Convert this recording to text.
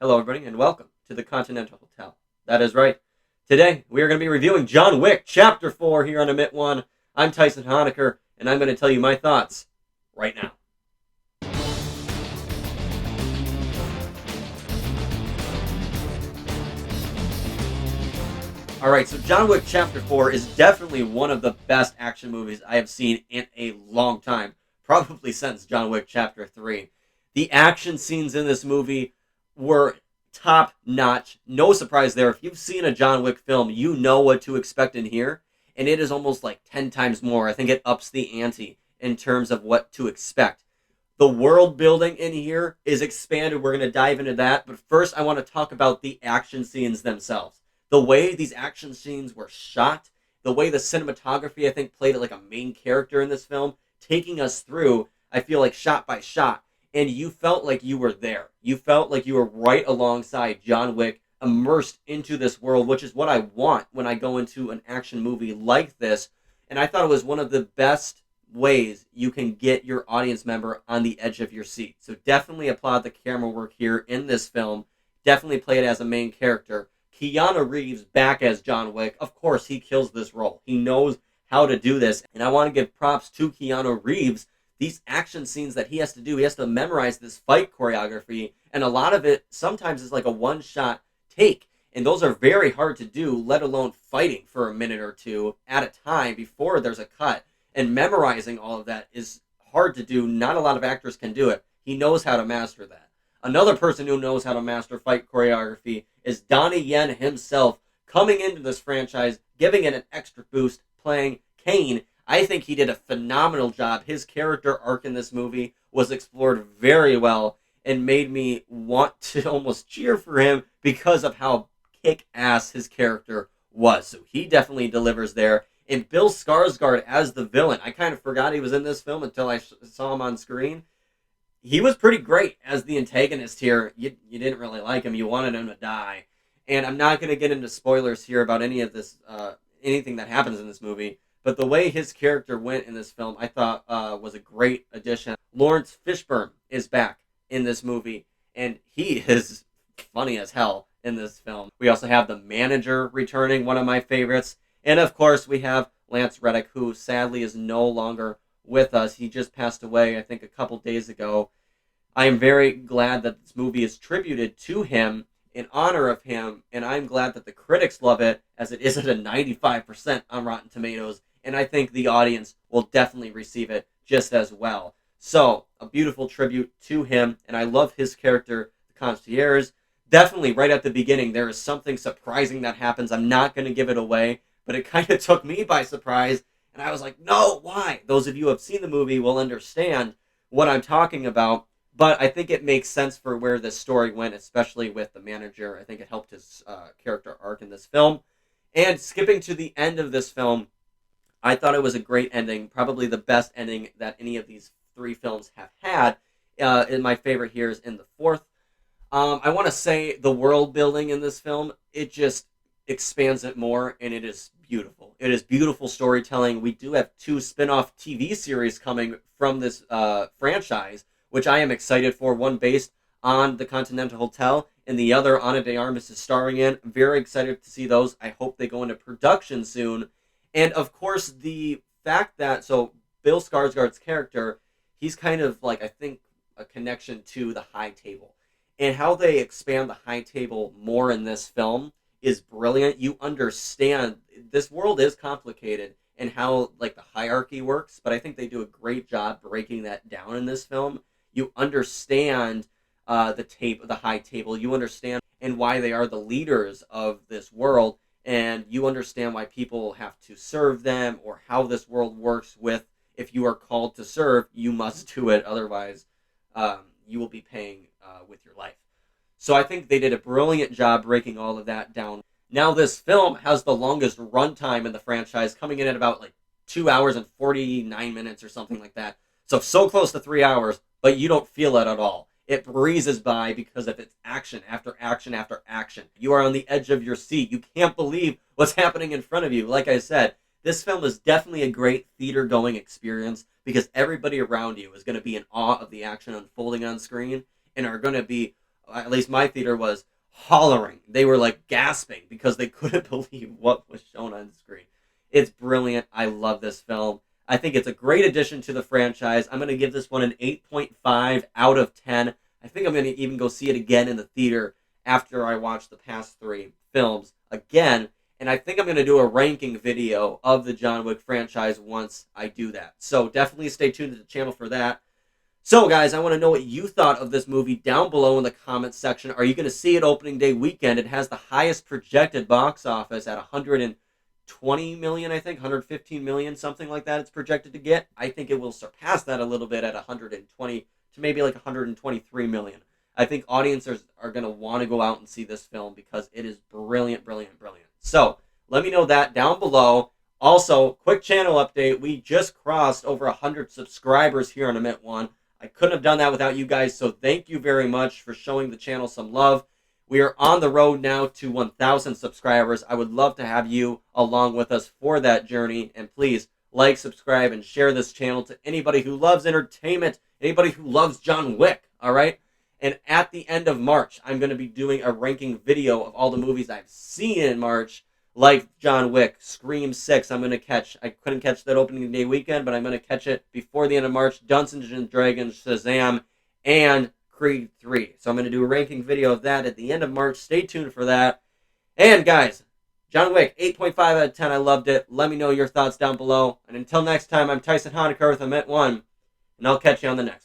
Hello, everybody, and welcome to the Continental Hotel. That is right. Today, we are going to be reviewing John Wick, Chapter 4 here on Emit 1. I'm Tyson Honecker, and I'm going to tell you my thoughts right now. Alright, so John Wick Chapter 4 is definitely one of the best action movies I have seen in a long time, probably since John Wick Chapter 3. The action scenes in this movie were top notch. No surprise there. If you've seen a John Wick film, you know what to expect in here, and it is almost like 10 times more. I think it ups the ante in terms of what to expect. The world building in here is expanded. We're going to dive into that. But first, I want to talk about the action scenes themselves. The way these action scenes were shot, the way the cinematography, I think, played like a main character in this film, taking us through, I feel like, shot by shot. And you felt like you were there. You felt like you were right alongside John Wick, immersed into this world, which is what I want when I go into an action movie like this. And I thought it was one of the best ways you can get your audience member on the edge of your seat. So definitely applaud the camera work here in this film. Definitely play it as a main character. Keanu Reeves back as John Wick. Of course, he kills this role. He knows how to do this. And I want to give props to Keanu Reeves. These action scenes that he has to do, he has to memorize this fight choreography. And a lot of it sometimes is like a one-shot take. And those are very hard to do, let alone fighting for a minute or two at a time before there's a cut. And memorizing all of that is hard to do. Not a lot of actors can do it. He knows how to master that. Another person who knows how to master fight choreography is Donnie Yen himself, coming into this franchise, giving it an extra boost, playing Kane. I think he did a phenomenal job. His character arc in this movie was explored very well and made me want to almost cheer for him because of how kick-ass his character was. So he definitely delivers there. And Bill Skarsgård as the villain. I kind of forgot he was in this film until I saw him on screen. He was pretty great as the antagonist here. You didn't really like him. You wanted him to die. And I'm not going to get into spoilers here about any of this, anything that happens in this movie. But the way his character went in this film, I thought was a great addition. Lawrence Fishburne is back in this movie, and he is funny as hell in this film. We also have the manager returning, one of my favorites. And of course, we have Lance Reddick, who sadly is no longer with us. He just passed away, I think, a couple days ago. I am very glad that this movie is tributed to him in honor of him, and I'm glad that the critics love it, as it is at a 95% on Rotten Tomatoes, and I think the audience will definitely receive it just as well. So, a beautiful tribute to him, and I love his character, the concierge. Definitely, right at the beginning, there is something surprising that happens. I'm not going to give it away, but it kind of took me by surprise, and I was like, no, why? Those of you who have seen the movie will understand what I'm talking about, but I think it makes sense for where this story went, especially with the manager. I think it helped his character arc in this film. And skipping to the end of this film, I thought it was a great ending, probably the best ending that any of these three films have had. And my favorite here is in the fourth. I want to say the world building in this film, it just expands it more, and it is beautiful. It is beautiful storytelling. We do have two spin-off TV series coming from this franchise, which I am excited for. One based on the Continental Hotel, and the other Ana de Armas is starring in. Very excited to see those. I hope they go into production soon. And of course, the fact that, so Bill Skarsgård's character, he's kind of like, I think, a connection to the High Table. And how they expand the High Table more in this film is brilliant. You understand this world is complicated and how like the hierarchy works, but I think they do a great job breaking that down in this film. You understand the High Table. You understand and why they are the leaders of this world, and you understand why people have to serve them, or how this world works with, if you are called to serve, you must do it. Otherwise, you will be paying with your life. So I think they did a brilliant job breaking all of that down. Now this film has the longest runtime in the franchise, coming in at about like 2 hours and 49 minutes or something like that. So close to 3 hours, but you don't feel it at all. It breezes by because of its action after action after action. You are on the edge of your seat. You can't believe what's happening in front of you. Like I said, this film is definitely a great theater-going experience because everybody around you is going to be in awe of the action unfolding on screen and are going to be at least my theater was hollering. They were like gasping because they couldn't believe what was shown on the screen. It's brilliant. I love this film. I think it's a great addition to the franchise. I'm going to give this one an 8.5 out of 10. I think I'm going to even go see it again in the theater after I watch the past 3 films again. And I think I'm going to do a ranking video of the John Wick franchise once I do that. So definitely stay tuned to the channel for that. So guys, I want to know what you thought of this movie down below in the comments section. Are you going to see it opening day weekend? It has the highest projected box office at 120 million, I think, 115 million, something like that it's projected to get. I think it will surpass that a little bit at 120 to maybe like 123 million. I think audiences are going to want to go out and see this film because it is brilliant, brilliant, brilliant. So let me know that down below. Also, quick channel update. We just crossed over 100 subscribers here on Emit One. I couldn't have done that without you guys, so thank you very much for showing the channel some love. We are on the road now to 1,000 subscribers. I would love to have you along with us for that journey. And please like, subscribe, and share this channel to anybody who loves entertainment, anybody who loves John Wick, all right? And at the end of March, I'm going to be doing a ranking video of all the movies I've seen in March, like John Wick, Scream 6. I couldn't catch that opening day weekend, but I'm going to catch it before the end of March. Dungeons and Dragons, Shazam, and Creed 3. So I'm going to do a ranking video of that at the end of March. Stay tuned for that. And guys, John Wick, 8.5 out of 10. I loved it. Let me know your thoughts down below. And until next time, I'm Tyson Honecker with Emit One, and I'll catch you on the next one.